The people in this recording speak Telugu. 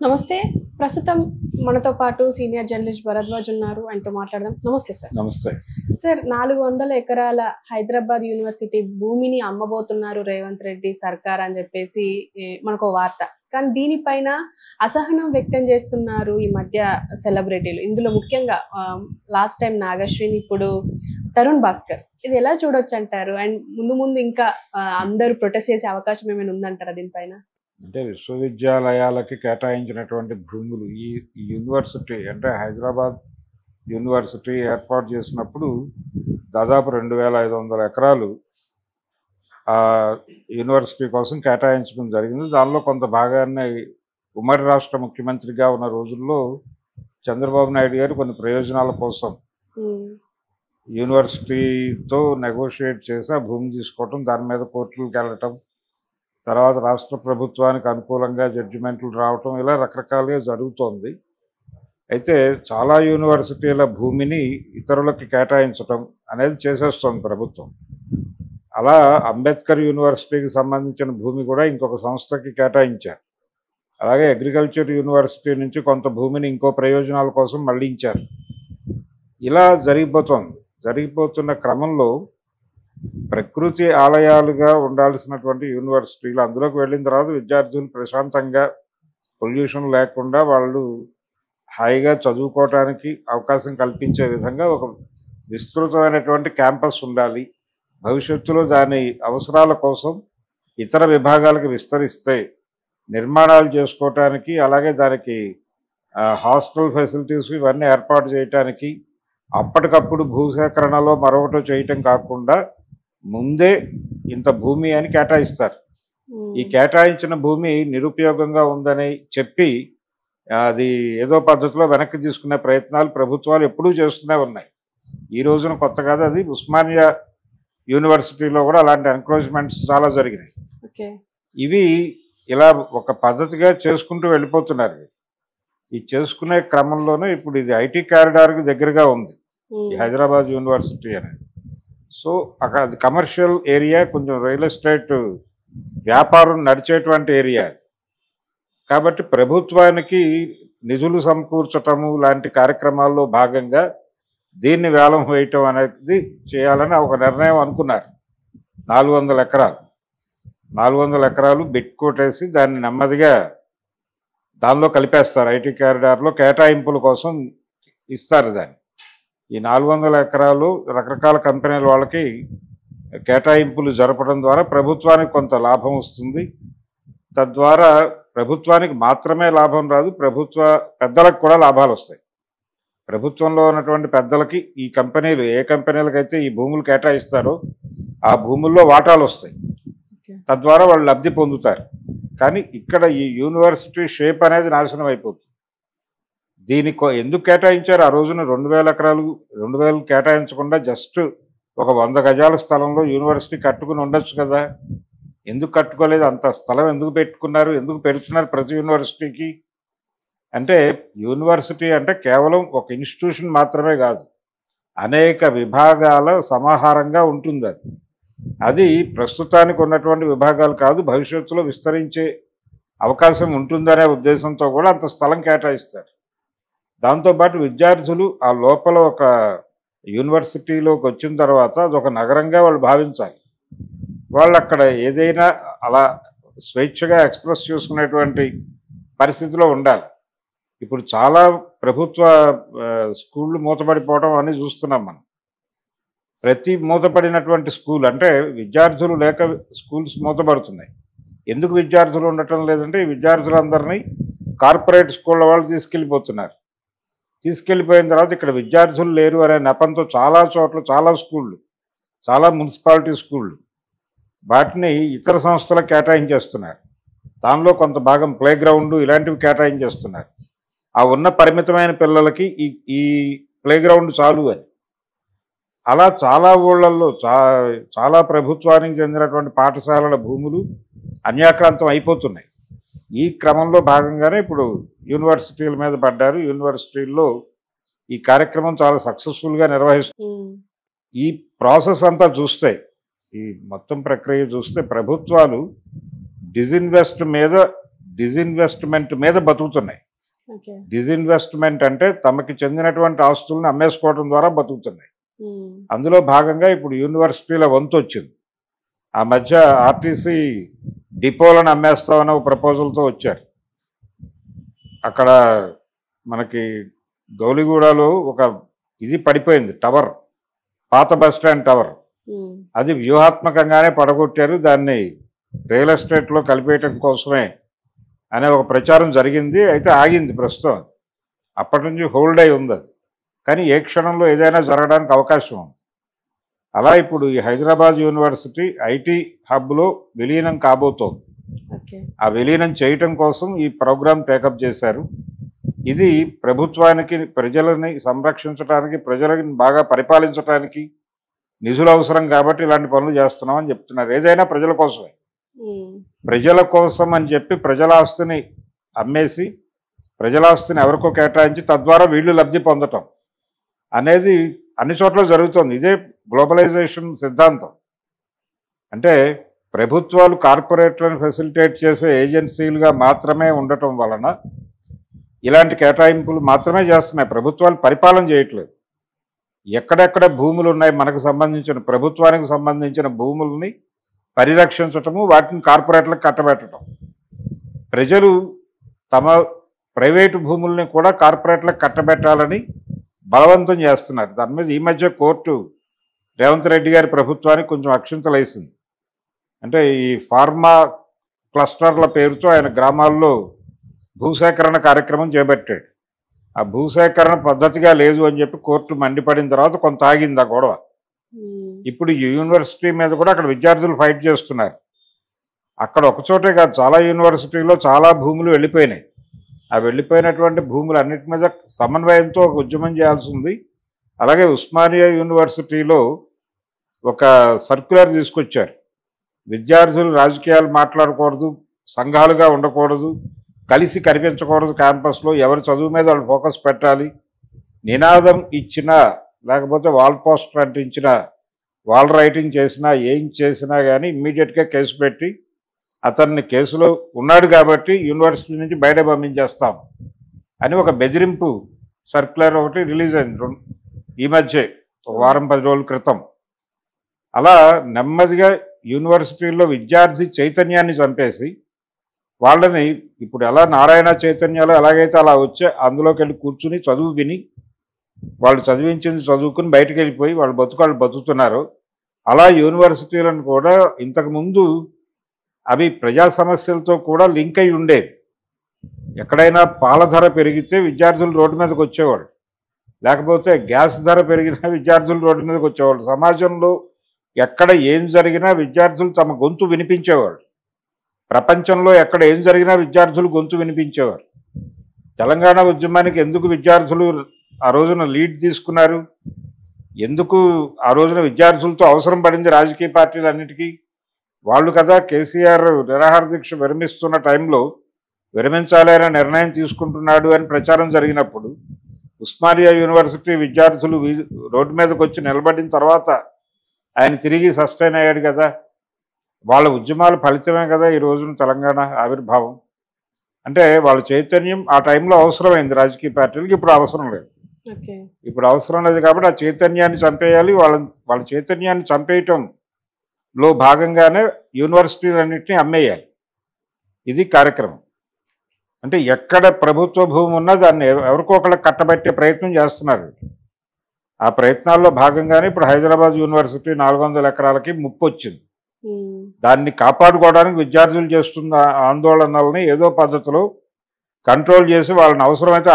నమస్తే. ప్రస్తుతం మనతో పాటు సీనియర్ జర్నలిస్ట్ భరద్వాజ్ ఉన్నారు. ఆయనతో మాట్లాడదాం. నమస్తే సార్. నమస్తే సార్, 400 ఎకరాల హైదరాబాద్ యూనివర్సిటీ భూమిని అమ్మబోతున్నారు రేవంత్ రెడ్డి సర్కార్ అని చెప్పేసి మనకు వార్త. కానీ దీనిపైన అసహనం వ్యక్తం చేస్తున్నారు ఈ మధ్య సెలబ్రిటీలు. ఇందులో ముఖ్యంగా లాస్ట్ టైం నాగశ్విన్, ఇప్పుడు తరుణ్ భాస్కర్. ఇది ఎలా చూడొచ్చు అంటారు? అండ్ ముందు ముందు ఇంకా అందరూ ప్రొటెస్ట్ చేసే అవకాశం ఏమైనా ఉందంటారా దీనిపైన? అంటే విశ్వవిద్యాలయాలకి కేటాయించినటువంటి భూములు ఈ యూనివర్సిటీ అంటే హైదరాబాద్ యూనివర్సిటీ ఏర్పాటు చేసినప్పుడు దాదాపు 2500 ఎకరాలు యూనివర్సిటీ కోసం కేటాయించడం జరిగింది. దానిలో కొంత భాగాన్ని ఉమ్మడి రాష్ట్ర ముఖ్యమంత్రిగా ఉన్న రోజుల్లో చంద్రబాబు నాయుడు గారు కొన్ని ప్రయోజనాల కోసం యూనివర్సిటీతో నెగోషియేట్ చేసి ఆ భూమి తీసుకోవటం, దాని మీద కోర్టులకు వెళ్ళటం, తర్వాత రాష్ట్ర ప్రభుత్వానికి అనుకూలంగా జడ్జిమెంట్లు రావటం, ఇలా రకరకాలుగా జరుగుతోంది. అయితే చాలా యూనివర్సిటీల భూమిని ఇతరులకి కేటాయించటం అనేది చేసేస్తోంది ప్రభుత్వం. అలా అంబేద్కర్ యూనివర్సిటీకి సంబంధించిన భూమి కూడా ఇంకొక సంస్థకి కేటాయించారు. అలాగే అగ్రికల్చర్ యూనివర్సిటీ నుంచి కొంత భూమిని ఇంకో ప్రయోజనాల కోసం మళ్లించారు. ఇలా జరిగిపోతున్న క్రమంలో ప్రకృతి ఆలయాలుగా ఉండాల్సినటువంటి యూనివర్సిటీలు అందులోకి వెళ్ళిన తర్వాత విద్యార్థులు ప్రశాంతంగా పొల్యూషన్ లేకుండా వాళ్ళు హాయిగా చదువుకోవటానికి అవకాశం కల్పించే విధంగా ఒక విస్తృతమైనటువంటి క్యాంపస్ ఉండాలి. భవిష్యత్తులో దాని అవసరాల కోసం ఇతర విభాగాలకు విస్తరిస్తే నిర్మాణాలు చేసుకోవటానికి, అలాగే దానికి హాస్టల్ ఫెసిలిటీస్ ఇవన్నీ ఏర్పాటు చేయటానికి అప్పటికప్పుడు భూసేకరణలో మరొకటో చేయటం కాకుండా ముందే ఇంత భూమి అని కేటాయిస్తారు. ఈ కేటాయించిన భూమి నిరుపయోగంగా ఉందని చెప్పి అది ఏదో పద్ధతిలో వెనక్కి తీసుకునే ప్రయత్నాలు ప్రభుత్వాలు ఎప్పుడూ చేస్తూనే ఉన్నాయి. ఈ రోజున కొత్త కాదు, అది ఉస్మానియా యూనివర్సిటీలో కూడా అలాంటి ఎంక్రోచ్మెంట్స్ చాలా జరిగినాయి. ఇవి ఇలా ఒక పద్ధతిగా చేసుకుంటూ వెళ్ళిపోతున్నారు. ఈ చేసుకునే క్రమంలోనే ఇప్పుడు ఇది ఐటీ కారిడార్కి దగ్గరగా ఉంది ఈ హైదరాబాద్ యూనివర్సిటీ అనేది. సో అక్కడ అది కమర్షియల్ ఏరియా, కొంచెం రియల్ ఎస్టేట్ వ్యాపారం నడిచేటువంటి ఏరియా అది. కాబట్టి ప్రభుత్వానికి నిధులు సమకూర్చటము లాంటి కార్యక్రమాల్లో భాగంగా దీన్ని వేలం వేయటం అనేది చేయాలని ఒక నిర్ణయం అనుకున్నారు. 400 ఎకరాలు కొట్టేసి దాన్ని నెమ్మదిగా దానిలో కలిపేస్తారు. ఐటీ కారిడార్లో కేటాయింపుల కోసం ఇస్తారు దాన్ని. ఈ 400 ఎకరాలు రకరకాల కంపెనీల వాళ్ళకి కేటాయింపులు జరపడం ద్వారా ప్రభుత్వానికి కొంత లాభం వస్తుంది. తద్వారా ప్రభుత్వానికి మాత్రమే లాభం రాదు, ప్రభుత్వ పెద్దలకు కూడా లాభాలు వస్తాయి. ప్రభుత్వంలో ఉన్నటువంటి పెద్దలకి ఈ కంపెనీలు ఏ కంపెనీలకైతే ఈ భూములు కేటాయిస్తారో ఆ భూముల్లో వాటాలు వస్తాయి. తద్వారా వాళ్ళు లబ్ధి పొందుతారు. కానీ ఇక్కడ ఈ యూనివర్సిటీ షేప్ అనేది నాశనం అయిపోతుంది. దీనికి ఎందుకు కేటాయించారు? ఆ రోజున 2000 ఎకరాలు 2000 కేటాయించకుండా జస్ట్ ఒక 100 గజాల స్థలంలో యూనివర్సిటీ కట్టుకుని ఉండొచ్చు కదా. ఎందుకు కట్టుకోలేదు? అంత స్థలం ఎందుకు పెట్టుకున్నారు? ఎందుకు పెడుతున్నారు ప్రతి యూనివర్సిటీకి? అంటే యూనివర్సిటీ అంటే కేవలం ఒక ఇన్స్టిట్యూషన్ మాత్రమే కాదు, అనేక విభాగాల సమాహారంగా ఉంటుంది. అది ప్రస్తుతానికి ఉన్నటువంటి విభాగాలు కాదు, భవిష్యత్తులో విస్తరించే అవకాశం ఉంటుందనే ఉద్దేశంతో కూడా అంత స్థలం కేటాయిస్తారు. దాంతోపాటు విద్యార్థులు ఆ లోపల ఒక యూనివర్సిటీలోకి వచ్చిన తర్వాత అదొక నగరంగా వాళ్ళు భావించాలి. వాళ్ళు అక్కడ ఏదైనా అలా స్వేచ్ఛగా ఎక్స్ప్రెస్ చేసుకునేటువంటి పరిస్థితిలో ఉండాలి. ఇప్పుడు చాలా ప్రభుత్వ స్కూళ్ళు మూతపడిపోవడం అని చూస్తున్నాం మనం. ప్రతి మూతపడినటువంటి స్కూల్ అంటే విద్యార్థులు లేక స్కూల్స్ మూతపడుతున్నాయి. ఎందుకు విద్యార్థులు ఉండటం లేదంటే ఈ విద్యార్థులందరినీ కార్పొరేట్ స్కూళ్ళ వాళ్ళు తీసుకెళ్ళిపోయిన తర్వాత ఇక్కడ విద్యార్థులు లేరు అనే నెపంతో చాలా చోట్ల చాలా స్కూళ్ళు, చాలా మున్సిపాలిటీ స్కూళ్ళు వాటిని ఇతర సంస్థలకు కేటాయించేస్తున్నారు. దానిలో కొంత భాగం ప్లే గ్రౌండ్ ఇలాంటివి కేటాయించేస్తున్నారు. ఆ ఉన్న పరిమితమైన పిల్లలకి ఈ ప్లే గ్రౌండ్ చాలు అని. అలా చాలా ఊళ్ళల్లో చాలా ప్రభుత్వానికి చెందినటువంటి పాఠశాలల భూములు అన్యాక్రాంతం అయిపోతున్నాయి. ఈ క్రమంలో భాగంగానే ఇప్పుడు యూనివర్సిటీల మీద పడ్డారు. యూనివర్సిటీల్లో ఈ కార్యక్రమం చాలా సక్సెస్ఫుల్గా నిర్వహిస్తుంది. ఈ ప్రాసెస్ అంతా చూస్తే, ఈ మొత్తం ప్రక్రియ చూస్తే ప్రభుత్వాలు డిజిన్వెస్ట్ మీద డిజిన్వెస్ట్మెంట్ మీద బతుకుతున్నాయి. ఓకే. డిజిన్వెస్ట్మెంట్ అంటే తమకి చెందినటువంటి ఆస్తులను అమ్మేసుకోవడం ద్వారా బతుకుతున్నాయి. ఉమ్. అందులో భాగంగా ఇప్పుడు యూనివర్సిటీల వంతు వచ్చింది. ఆ మధ్య ఆర్టీసీ డిపోలను అమ్మేస్తామని ఒక ప్రపోజల్తో వచ్చారు. అక్కడ మనకి గౌలిగూడలో ఒక ఇది పడిపోయింది, టవర్, పాత బస్ స్టాండ్ టవర్. ఉమ్. అది వ్యూహాత్మకంగానే పడగొట్టారు, దాన్ని రియల్ ఎస్టేట్లో కలిపేయటం కోసమే అనే ఒక ప్రచారం జరిగింది. అయితే ఆగింది ప్రస్తుతం. అది అప్పటి నుంచి హోల్డ్ అయి ఉంది అది. కానీ ఏ క్షణంలో ఏదైనా జరగడానికి అవకాశం ఉంది. అలా ఇప్పుడు ఈ హైదరాబాద్ యూనివర్సిటీ ఐటీ హబ్లో విలీనం కాబోతోంది. ఓకే. ఆ విలీనం చేయటం కోసం ఈ ప్రోగ్రాం టేకప్ చేశారు. ఇది ప్రభుత్వానికి ప్రజలని సంరక్షించడానికి, ప్రజలని బాగా పరిపాలించడానికి నిధులు అవసరం కాబట్టి ఇలాంటి పనులు చేస్తున్నామని చెప్తున్నారు. ఏదైనా ప్రజల కోసమే. ఉమ్. ప్రజల కోసం అని చెప్పి ప్రజల ఆస్తిని అమ్మేసి ప్రజల ఆస్తిని ఎవరికో కేటాయించి తద్వారా వీళ్ళు లబ్ధి పొందటం అనేది అన్ని చోట్ల జరుగుతుంది. ఇదే గ్లోబలైజేషన్ సిద్ధాంతం. అంటే ప్రభుత్వాలు కార్పొరేట్లను ఫెసిలిటేట్ చేసే ఏజెన్సీలుగా మాత్రమే ఉండటం వలన ఇలాంటి కేటాయింపులు మాత్రమే చేస్తున్నాయి. ప్రభుత్వాలు పరిపాలన చేయట్లేదు. ఎక్కడెక్కడ భూములు ఉన్నాయి మనకు సంబంధించిన, ప్రభుత్వానికి సంబంధించిన భూముల్ని పరిరక్షించటము, వాటిని కార్పొరేట్లకు కట్టబెట్టడం. ప్రజలు తమ ప్రైవేటు భూముల్ని కూడా కార్పొరేట్లకు కట్టబెట్టాలని బలవంతం చేస్తున్నారు. దాని మీద ఈ మధ్య కోర్టు రేవంత్ రెడ్డి గారి ప్రభుత్వానికి కొంచెం అక్షింతలేసింది. అంటే ఈ ఫార్మా క్లస్టర్ల పేరుతో ఆయన గ్రామాల్లో భూసేకరణ కార్యక్రమం చేపట్టాడు. ఆ భూసేకరణ పద్ధతిగా లేదు అని చెప్పి కోర్టు మండిపడిన తర్వాత కొంత ఆగింది ఆ గొడవ. ఇప్పుడు ఈ యూనివర్సిటీ మీద కూడా అక్కడ విద్యార్థులు ఫైట్ చేస్తున్నారు. అక్కడ ఒకచోటే కాదు, చాలా యూనివర్సిటీలో చాలా భూములు వెళ్ళిపోయినాయి. ఆ వెళ్ళిపోయినటువంటి భూములు అన్నిటి మీద సమన్వయంతో ఒక ఉద్యమం చేయాల్సి ఉంది. అలాగే ఉస్మానియా యూనివర్సిటీలో ఒక సర్క్యులర్ తీసుకొచ్చారు. విద్యార్థులు రాజకీయాలు మాట్లాడకూడదు, సంఘాలుగా ఉండకూడదు, కలిసి కనిపించకూడదు, క్యాంపస్లో ఎవరి చదువు మీద వాళ్ళు ఫోకస్ పెట్టాలి, నినాదం ఇచ్చినా లేకపోతే వాల్ పోస్టర్ అంటించిన, వాల్ రైటింగ్ చేసినా, ఏం చేసినా కానీ ఇమ్మీడియట్గా కేసు పెట్టి అతన్ని కేసులో ఉన్నాడు కాబట్టి యూనివర్సిటీ నుంచి బయట పంపించేస్తాం అని ఒక బెదిరింపు సర్క్యులర్ ఒకటి రిలీజ్ అయింది ఈ మధ్య, ఒక వారం 10 రోజుల క్రితం. అలా నెమ్మదిగా యూనివర్సిటీల్లో విద్యార్థి చైతన్యాన్ని చంపేసి వాళ్ళని ఇప్పుడు ఎలా నారాయణ చైతన్యాలు ఎలాగైతే అలా వచ్చే అందులోకి వెళ్ళి కూర్చుని చదువు విని వాళ్ళు చదివించింది చదువుకుని బయటకు వెళ్ళిపోయి వాళ్ళు బతుకాళ్ళు బతుకుతున్నారు. అలా యూనివర్సిటీలను కూడా ఇంతకుముందు అవి ప్రజా సమస్యలతో కూడా లింక్ అయి ఉండేవి. ఎక్కడైనా పాల ధర పెరిగితే విద్యార్థులు రోడ్డు మీదకి వచ్చేవాళ్ళు, లేకపోతే గ్యాస్ ధర పెరిగినా విద్యార్థులు రోడ్డు మీదకి వచ్చేవాళ్ళు. సమాజంలో ఎక్కడ ఏం జరిగినా విద్యార్థులు తమ గొంతు వినిపించేవాళ్ళు. ప్రపంచంలో ఎక్కడ ఏం జరిగినా విద్యార్థులు గొంతు వినిపించేవారు. తెలంగాణ ఉద్యమానికి ఎందుకు విద్యార్థులు ఆ రోజున లీడ్ తీసుకున్నారు, ఎందుకు ఆ రోజున విద్యార్థులతో అవసరం పడింది రాజకీయ పార్టీలన్నిటికీ? వాళ్ళు కదా కేసీఆర్ నిరాహార దీక్ష విరమిస్తున్న టైంలో విరమించాలి అనే నిర్ణయం తీసుకుంటున్నాడు అని ప్రచారం జరిగినప్పుడు ఉస్మానియా యూనివర్సిటీ విద్యార్థులు రోడ్డు మీదకి వచ్చి నిలబడిన తర్వాత ఆయన తిరిగి సస్టైన్ అయ్యాడు కదా. వాళ్ళ ఉద్యమాల ఫలితమే కదా ఈ రోజున తెలంగాణ ఆవిర్భావం. అంటే వాళ్ళ చైతన్యం ఆ టైంలో అవసరమైంది రాజకీయ పార్టీలకు, ఇప్పుడు అవసరం లేదు. ఇప్పుడు అవసరం లేదు కాబట్టి ఆ చైతన్యాన్ని చంపేయాలి. వాళ్ళ చైతన్యాన్ని చంపేయటంలో భాగంగానే యూనివర్సిటీలన్నింటినీ అమ్మేయాలి. ఇది కార్యక్రమం. అంటే ఎక్కడ ప్రభుత్వ భూమి ఉన్నా దాన్ని ఎవరికో ఒకళ్ళకి కట్టబెట్టే ప్రయత్నం చేస్తున్నారు. ఆ ప్రయత్నాల్లో భాగంగానే ఇప్పుడు హైదరాబాద్ యూనివర్సిటీ 400 ఎకరాలకి ముప్పు వచ్చింది. దాన్ని కాపాడుకోవడానికి విద్యార్థులు చేస్తున్న ఆందోళనల్ని ఏదో పద్ధతిలో కంట్రోల్ చేసి వాళ్ళని అవసరమైతే